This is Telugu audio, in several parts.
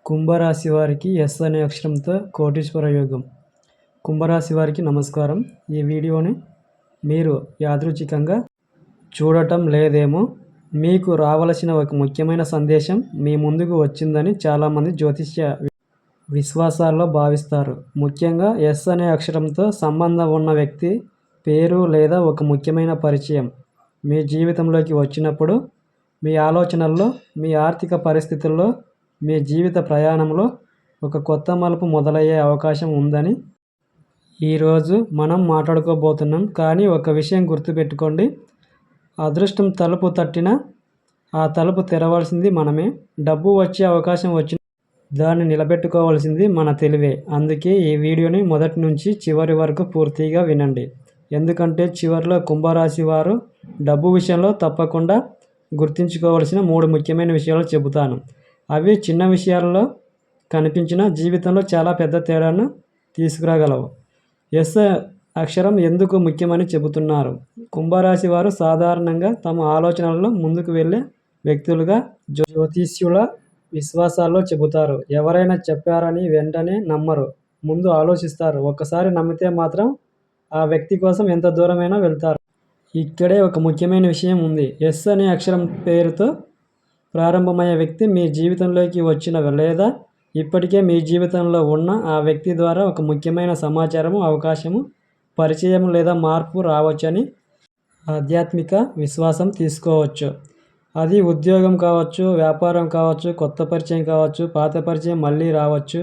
కుంభరాశి వారికి ఎస్ అనే అక్షరంతో కోటీశ్వర యోగం. కుంభరాశి వారికి నమస్కారం. ఈ వీడియోని మీరు యాదృచ్ఛికంగా చూడటం లేదేమో. మీకు రావలసిన ఒక ముఖ్యమైన సందేశం మీ ముందుకు వచ్చిందని చాలామంది జ్యోతిష్య విశ్వాసాల్లో భావిస్తారు. ముఖ్యంగా ఎస్ అనే అక్షరంతో సంబంధం ఉన్న వ్యక్తి పేరు లేదా ఒక ముఖ్యమైన పరిచయం మీ జీవితంలోకి వచ్చినప్పుడు మీ ఆలోచనల్లో, మీ ఆర్థిక పరిస్థితుల్లో, మీ జీవిత ప్రయాణంలో ఒక కొత్త మలుపు మొదలయ్యే అవకాశం ఉందని ఈరోజు మనం మాట్లాడుకోబోతున్నాం. కానీ ఒక విషయం గుర్తుపెట్టుకోండి, అదృష్టం తలుపు తట్టినా ఆ తలుపు తెరవాల్సింది మనమే. డబ్బు వచ్చే అవకాశం వచ్చిన దాన్ని నిలబెట్టుకోవాల్సింది మన తెలివే. అందుకే ఈ వీడియోని మొదటి నుంచి చివరి వరకు పూర్తిగా వినండి. ఎందుకంటే చివరిలో కుంభరాశి వారు డబ్బు విషయంలో తప్పకుండా గుర్తుంచుకోవాల్సిన 3 ముఖ్యమైన విషయాలు చెబుతాను. అవి చిన్న విషయాల్లో కనిపించిన జీవితంలో చాలా పెద్ద తేడాను తీసుకురాగలవు. ఎస్ అక్షరం ఎందుకు ముఖ్యమని చెబుతున్నారు? కుంభరాశి వారు సాధారణంగా తమ ఆలోచనలలో ముందుకు వెళ్ళే వ్యక్తులుగా జ్యోతిష్యుల విశ్వాసాల్లో చెబుతారు. ఎవరైనా చెప్పారని వెంటనే నమ్మరు, ముందు ఆలోచిస్తారు. ఒక్కసారి నమ్మితే మాత్రం ఆ వ్యక్తి కోసం ఎంత దూరమైనా వెళ్తారు. ఇక్కడే ఒక ముఖ్యమైన విషయం ఉంది. ఎస్ అనే అక్షరం పేరుతో ప్రారంభమయ్యే వ్యక్తి మీ జీవితంలోకి వచ్చిన లేదా ఇప్పటికే మీ జీవితంలో ఉన్న ఆ వ్యక్తి ద్వారా ఒక ముఖ్యమైన సమాచారము, అవకాశము, పరిచయం లేదా మార్పు రావచ్చని ఆధ్యాత్మిక విశ్వాసం తీసుకోవచ్చు. అది ఉద్యోగం కావచ్చు, వ్యాపారం కావచ్చు, కొత్త పరిచయం కావచ్చు, పాత పరిచయం మళ్ళీ రావచ్చు,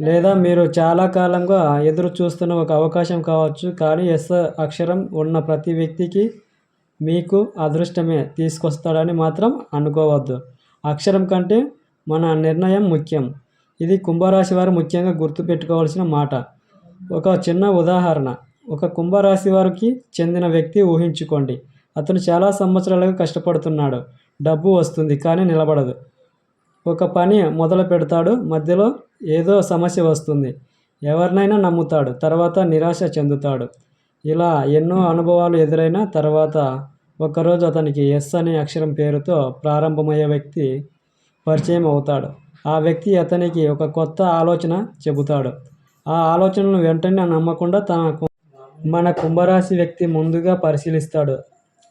లేదా మీరు చాలా కాలంగా ఎదురు చూస్తున్న ఒక అవకాశం కావచ్చు. కానీ ఎస్ అక్షరం ఉన్న ప్రతి వ్యక్తికి మీకు అదృష్టమే తీసుకొస్తాడని మాత్రం అనుకోవద్దు. అక్షరం కంటే మన నిర్ణయం ముఖ్యం. ఇది కుంభరాశి వారు ముఖ్యంగా గుర్తుపెట్టుకోవాల్సిన మాట. ఒక చిన్న ఉదాహరణ, ఒక కుంభరాశి వారికి చెందిన వ్యక్తి ఊహించుకోండి. అతను చాలా సంవత్సరాలుగా కష్టపడుతున్నాడు. డబ్బు వస్తుంది కానీ నిలబడదు. ఒక పని మొదలు పెడతాడు, మధ్యలో ఏదో సమస్య వస్తుంది. ఎవరినైనా నమ్ముతాడు, తర్వాత నిరాశ చెందుతాడు. ఇలా ఎన్నో అనుభవాలు ఎదురైన తర్వాత ఒకరోజు అతనికి ఎస్ అనే అక్షరం పేరుతో ప్రారంభమయ్యే వ్యక్తి పరిచయం అవుతాడు. ఆ వ్యక్తి అతనికి ఒక కొత్త ఆలోచన చెబుతాడు. ఆ ఆలోచనను వెంటనే నమ్మకుండా మన కుంభరాశి వ్యక్తి ముందుగా పరిశీలిస్తాడు,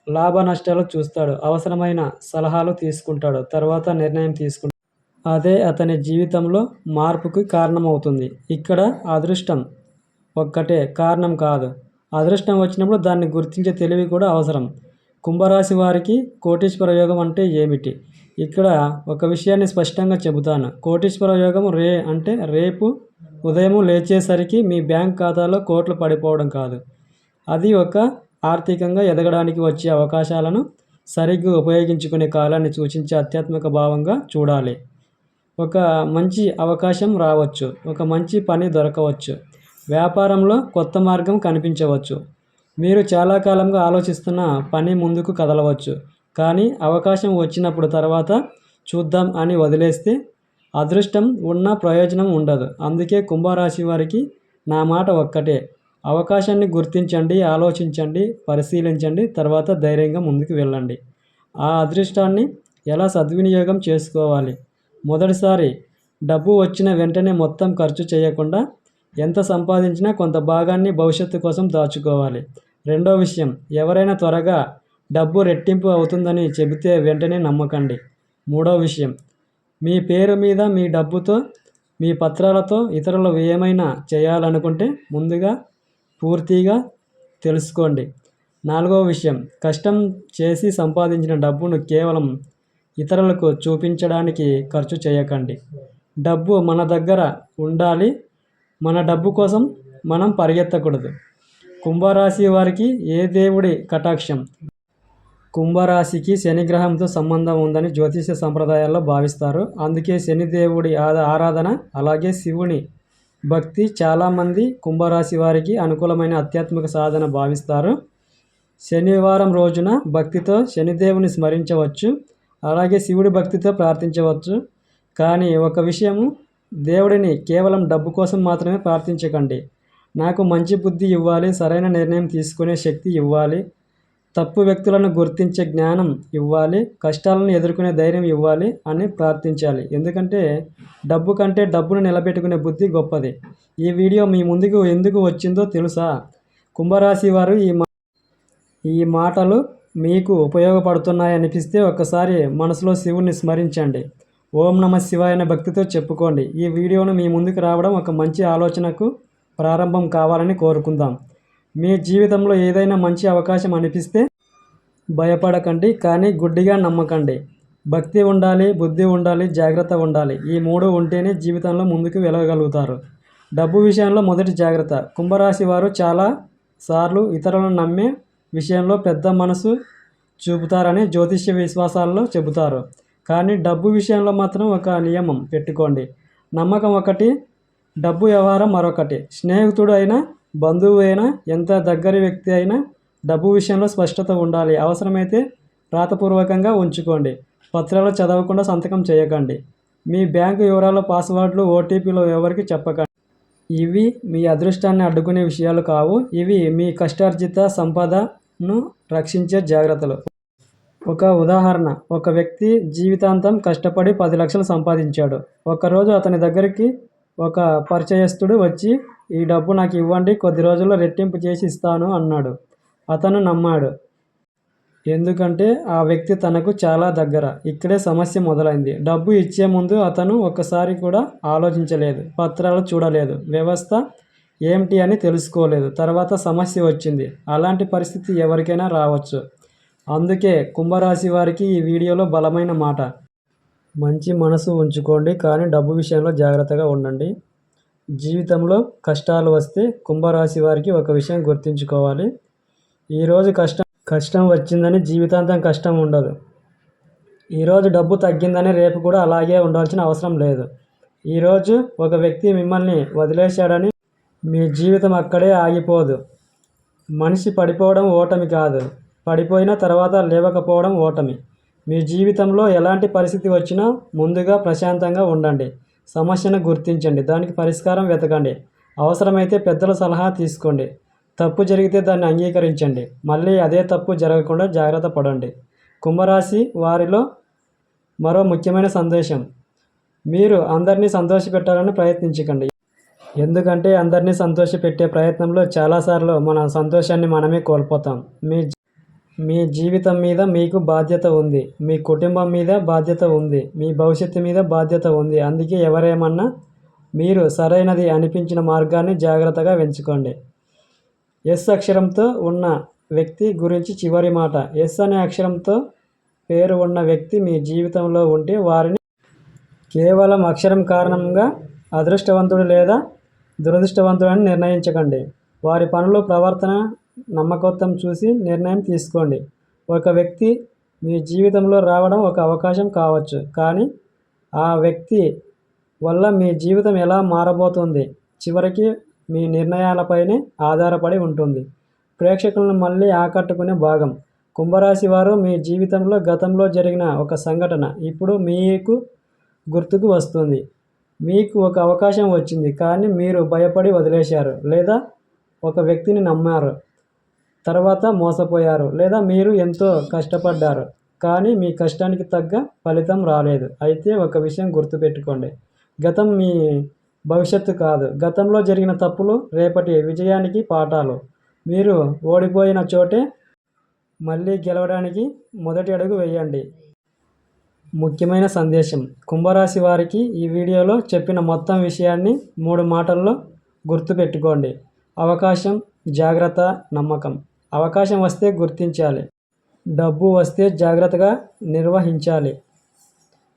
లాభ నష్టాలు చూస్తాడు, అవసరమైన సలహాలు తీసుకుంటాడు, తర్వాత నిర్ణయం తీసుకుంటాడు. అదే అతని జీవితంలో మార్పుకి కారణమవుతుంది. ఇక్కడ అదృష్టం ఒక్కటే కారణం కాదు, అదృష్టం వచ్చినప్పుడు దాన్ని గుర్తించే తెలివి కూడా అవసరం. కుంభరాశి వారికి కోటీశ్వర యోగం అంటే ఏమిటి? ఇక్కడ ఒక విషయాన్ని స్పష్టంగా చెబుతాను. కోటీశ్వర యోగం అంటే రేపు ఉదయం లేచేసరికి మీ బ్యాంక్ ఖాతాలో కోట్లు పడిపోవడం కాదు. అది ఒక ఆర్థికంగా ఎదగడానికి వచ్చే అవకాశాలను సరిగ్గా ఉపయోగించుకునే కాలాన్ని సూచించే ఆధ్యాత్మిక భావంగా చూడాలి. ఒక మంచి అవకాశం రావచ్చు, ఒక మంచి పని దొరకవచ్చు, వ్యాపారంలో కొత్త మార్గం కనిపించవచ్చు, మీరు చాలా కాలంగా ఆలోచిస్తున్న పని ముందుకు కదలవచ్చు. కానీ అవకాశం వచ్చినప్పుడు తర్వాత చూద్దాం అని వదిలేస్తే అదృష్టం ఉన్న ప్రయోజనం ఉండదు. అందుకే కుంభరాశి వారికి నా మాట ఒక్కటే, అవకాశాన్ని గుర్తించండి, ఆలోచించండి, పరిశీలించండి, తర్వాత ధైర్యంగా ముందుకు వెళ్ళండి. ఆ అదృష్టాన్ని ఎలా సద్వినియోగం చేసుకోవాలి? మొదటిసారి డబ్బు వచ్చిన వెంటనే మొత్తం ఖర్చు చేయకుండా ఎంత సంపాదించినా కొంత భాగాన్ని భవిష్యత్తు కోసం దాచుకోవాలి. రెండో విషయం, ఎవరైనా త్వరగా డబ్బు రెట్టింపు అవుతుందని చెబితే వెంటనే నమ్మకండి. మూడో విషయం, మీ పేరు మీద మీ డబ్బుతో, మీ పత్రాలతో ఇతరులు ఏమైనా చేయాలనుకుంటే ముందుగా పూర్తిగా తెలుసుకోండి. నాలుగో విషయం, కష్టం చేసి సంపాదించిన డబ్బును కేవలం ఇతరులకు చూపించడానికి ఖర్చు చేయకండి. డబ్బు మన దగ్గర ఉండాలి, మన డబ్బు కోసం మనం పరిగెత్తకూడదు. కుంభరాశి వారికి ఏ దేవుడి కటాక్షం? కుంభరాశికి శనిగ్రహంతో సంబంధం ఉందని జ్యోతిష సంప్రదాయాల్లో భావిస్తారు. అందుకే శనిదేవుడి ఆరాధన, అలాగే శివుని భక్తి చాలామంది కుంభరాశి వారికి అనుకూలమైన ఆధ్యాత్మిక సాధన భావిస్తారు. శనివారం రోజున భక్తితో శనిదేవుని స్మరించవచ్చు, అలాగే శివుడి భక్తితో ప్రార్థించవచ్చు. కానీ ఒక విషయము, దేవుడిని కేవలం డబ్బు కోసం మాత్రమే ప్రార్థించకండి. నాకు మంచి బుద్ధి ఇవ్వాలి, సరైన నిర్ణయం తీసుకునే శక్తి ఇవ్వాలి, తప్పు వ్యక్తులను గుర్తించే జ్ఞానం ఇవ్వాలి, కష్టాలను ఎదుర్కొనే ధైర్యం ఇవ్వాలి అని ప్రార్థించాలి. ఎందుకంటే డబ్బు కంటే డబ్బును నిలబెట్టుకునే బుద్ధి గొప్పది. ఈ వీడియో మీ ముందుకు ఎందుకు వచ్చిందో తెలుసా? కుంభరాశి వారు ఈ మాటలు మీకు ఉపయోగపడుతున్నాయనిపిస్తే ఒక్కసారి మనసులో శివుణ్ణి స్మరించండి. ఓం నమః శివాయ అనే భక్తితో చెప్పుకోండి. ఈ వీడియోను మీ ముందుకు రావడం ఒక మంచి ఆలోచనకు ప్రారంభం కావాలని కోరుకుందాం. మీ జీవితంలో ఏదైనా మంచి అవకాశం అనిపిస్తే భయపడకండి, కానీ గుడ్డిగా నమ్మకండి. భక్తి ఉండాలి, బుద్ధి ఉండాలి, జాగ్రత్త ఉండాలి. ఈ మూడు ఉంటేనే జీవితంలో ముందుకు వెళ్ళగలుగుతారు. డబ్బు విషయంలో మొదటి జాగ్రత్త. కుంభరాశి వారు చాలా సార్లు ఇతరులను నమ్మే విషయంలో పెద్ద మనసు చూపుతారని జ్యోతిష్య విశ్వాసాల్లో చెబుతారు. కానీ డబ్బు విషయంలో మాత్రం ఒక నియమం పెట్టుకోండి. నమ్మకం ఒకటి, డబ్బు వ్యవహారం మరొకటి. స్నేహితుడు అయినా, బంధువు అయినా, ఎంత దగ్గరి వ్యక్తి అయినా డబ్బు విషయంలో స్పష్టత ఉండాలి. అవసరమైతే రాతపూర్వకంగా ఉంచుకోండి. పత్రాలు చదవకుండా సంతకం చేయకండి. మీ బ్యాంకు వివరాల పాస్వర్డ్లు, ఓటీపీలు ఎవరికి చెప్పకండి. ఇవి మీ అదృష్టాన్ని అడ్డుకునే విషయాలు కావు. ఇవి మీ కష్టార్జిత సంపదను రక్షించే జాగ్రత్తలు. ఒక ఉదాహరణ, ఒక వ్యక్తి జీవితాంతం కష్టపడి 10 లక్షలు సంపాదించాడు. ఒకరోజు అతని దగ్గరికి ఒక పరిచయస్తుడు వచ్చి, ఈ డబ్బు నాకు ఇవ్వండి, కొద్ది రోజుల్లో రెట్టింపు చేసి ఇస్తాను అన్నాడు. అతను నమ్మాడు, ఎందుకంటే ఆ వ్యక్తి తనకు చాలా దగ్గర. ఇక్కడే సమస్య మొదలైంది. డబ్బు ఇచ్చే ముందు అతను ఒక్కసారి కూడా ఆలోచించలేదు, పత్రాలు చూడలేదు, వ్యవస్థ ఏమిటి అని తెలుసుకోలేదు. తర్వాత సమస్య వచ్చింది. అలాంటి పరిస్థితి ఎవరికైనా రావచ్చు. అందుకే కుంభరాశి వారికి ఈ వీడియోలో బలమైన మాట. మంచి మనసు ఉంచుకోండి, కానీ డబ్బు విషయంలో జాగ్రత్తగా ఉండండి. జీవితంలో కష్టాలు వస్తే కుంభరాశి వారికి ఒక విషయం గుర్తుంచుకోవాలి. ఈరోజు కష్టం వచ్చిందని జీవితాంతం కష్టం ఉండదు. ఈరోజు డబ్బు తగ్గిందని రేపు కూడా అలాగే ఉండాల్సిన అవసరం లేదు. ఈరోజు ఒక వ్యక్తి మిమ్మల్ని వదిలేశాడని మీ జీవితం అక్కడే ఆగిపోదు. మనిషి పడిపోవడం ఓటమి కాదు, పడిపోయిన తర్వాత లేవకపోవడం ఓటమి. మీ జీవితంలో ఎలాంటి పరిస్థితి వచ్చినా ముందుగా ప్రశాంతంగా ఉండండి. సమస్యను గుర్తించండి, దానికి పరిష్కారం వెతకండి. అవసరమైతే పెద్దల సలహా తీసుకోండి. తప్పు జరిగితే దాన్ని అంగీకరించండి. మళ్ళీ అదే తప్పు జరగకుండా జాగ్రత్త పడండి. కుంభరాశి వారిలో మరో ముఖ్యమైన సందేశం, మీరు అందరినీ సంతోషపెట్టాలని ప్రయత్నించకండి. ఎందుకంటే అందరినీ సంతోషపెట్టే ప్రయత్నంలో చాలాసార్లు మన సంతోషాన్ని మనమే కోల్పోతాం. మీ జీవితం మీద మీకు బాధ్యత ఉంది, మీ కుటుంబం మీద బాధ్యత ఉంది, మీ భవిష్యత్తు మీద బాధ్యత ఉంది. అందుకే ఎవరేమన్నా మీరు సరైనది అనిపించిన మార్గాన్ని జాగ్రత్తగా ఎంచుకోండి. ఎస్ అక్షరంతో ఉన్న వ్యక్తి గురించి చివరి మాట. ఎస్ అనే అక్షరంతో పేరు ఉన్న వ్యక్తి మీ జీవితంలో ఉంటే వారిని కేవలం అక్షరం కారణంగా అదృష్టవంతుడు లేదా దురదృష్టవంతుడని నిర్ణయించకండి. వారి పనులు, ప్రవర్తన, నమ్మకత్వం చూసి నిర్ణయం తీసుకోండి. ఒక వ్యక్తి మీ జీవితంలో రావడం ఒక అవకాశం కావచ్చు, కానీ ఆ వ్యక్తి వల్ల మీ జీవితం ఎలా మారబోతుంది చివరికి మీ నిర్ణయాలపైనే ఆధారపడి ఉంటుంది. ప్రేక్షకులను మళ్ళీ ఆకట్టుకునే భాగం. కుంభరాశి వారు మీ జీవితంలో గతంలో జరిగిన ఒక సంఘటన ఇప్పుడు మీకు గుర్తుకు వస్తుంది. మీకు ఒక అవకాశం వచ్చింది, కానీ మీరు భయపడి వదిలేశారు, లేదా ఒక వ్యక్తిని నమ్మారు, తర్వాత మోసపోయారు, లేదా మీరు ఎంతో కష్టపడ్డారు, కానీ మీ కష్టానికి తగ్గ ఫలితం రాలేదు. అయితే ఒక విషయం గుర్తుపెట్టుకోండి, గతం మీ భవిష్యత్తు కాదు. గతంలో జరిగిన తప్పులు రేపటి విజయానికి పాఠాలు. మీరు ఓడిపోయిన చోటే మళ్ళీ గెలవడానికి మొదటి అడుగు వేయండి. ముఖ్యమైన సందేశం, కుంభరాశి వారికి ఈ వీడియోలో చెప్పిన మొత్తం విషయాన్ని 3 మాటల్లో గుర్తుపెట్టుకోండి. అవకాశం, జాగ్రత్త, నమ్మకం. అవకాశం వస్తే గుర్తించాలి, డబ్బు వస్తే జాగ్రత్తగా నిర్వహించాలి,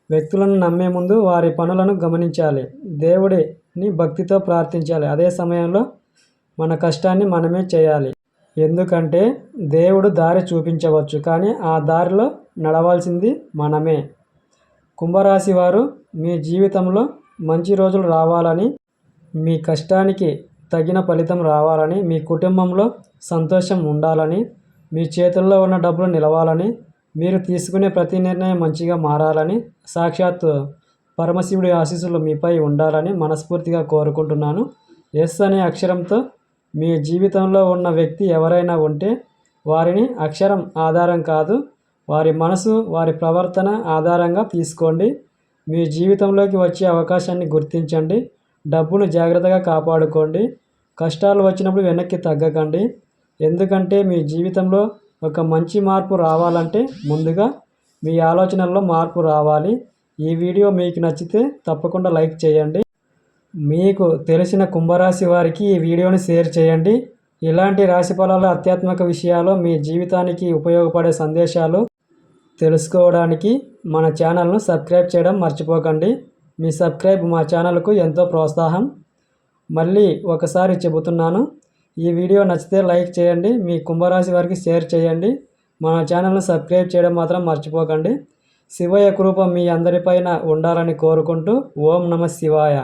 వ్యక్తులను నమ్మే ముందు వారి పనులను గమనించాలి, దేవుడిని భక్తితో ప్రార్థించాలి. అదే సమయంలో మన కష్టాన్ని మనమే చేయాలి. ఎందుకంటే దేవుడు దారి చూపించవచ్చు, కానీ ఆ దారిలో నడవాల్సింది మనమే. కుంభరాశి వారు మీ జీవితంలో మంచి రోజులు రావాలని, మీ కష్టానికి తగిన ఫలితం రావాలని, మీ కుటుంబంలో సంతోషం ఉండాలని, మీ చేతుల్లో ఉన్న డబ్బులు నిలవాలని, మీరు తీసుకునే ప్రతి నిర్ణయం మంచిగా మారాలని, సాక్షాత్తు పరమశివుడి ఆశీస్సులు మీపై ఉండాలని మనస్ఫూర్తిగా కోరుకుంటున్నాను. ఎస్ అనే అక్షరంతో మీ జీవితంలో ఉన్న వ్యక్తి ఎవరైనా ఉంటే వారిని అక్షరం ఆధారం కాదు, వారి మనసు, వారి ప్రవర్తన ఆధారంగా తీసుకోండి. మీ జీవితంలోకి వచ్చే అవకాశాన్ని గుర్తించండి. డబ్బును జాగ్రత్తగా కాపాడుకోండి. కష్టాలు వచ్చినప్పుడు వెనక్కి తగ్గకండి. ఎందుకంటే మీ జీవితంలో ఒక మంచి మార్పు రావాలంటే ముందుగా మీ ఆలోచనల్లో మార్పు రావాలి. ఈ వీడియో మీకు నచ్చితే తప్పకుండా లైక్ చేయండి. మీకు తెలిసిన కుంభరాశి వారికి ఈ వీడియోని షేర్ చేయండి. ఇలాంటి రాశిఫలాల ఆధ్యాత్మిక విషయాలు, మీ జీవితానికి ఉపయోగపడే సందేశాలు తెలుసుకోవడానికి మన ఛానల్ను సబ్స్క్రైబ్ చేయడం మర్చిపోకండి. మీ సబ్స్క్రైబ్ మా ఛానల్కు ఎంతో ప్రోత్సాహం. మళ్ళీ ఒకసారి చెబుతున్నాను, ఈ వీడియో నచ్చితే లైక్ చేయండి, మీ కుంభరాశి వారికి షేర్ చేయండి. మన ఛానల్ను సబ్స్క్రైబ్ చేయడం మాత్రం మర్చిపోకండి. శివయ్య కృప మీ అందరిపైన ఉండాలని కోరుకుంటూ ఓం నమః శివాయ.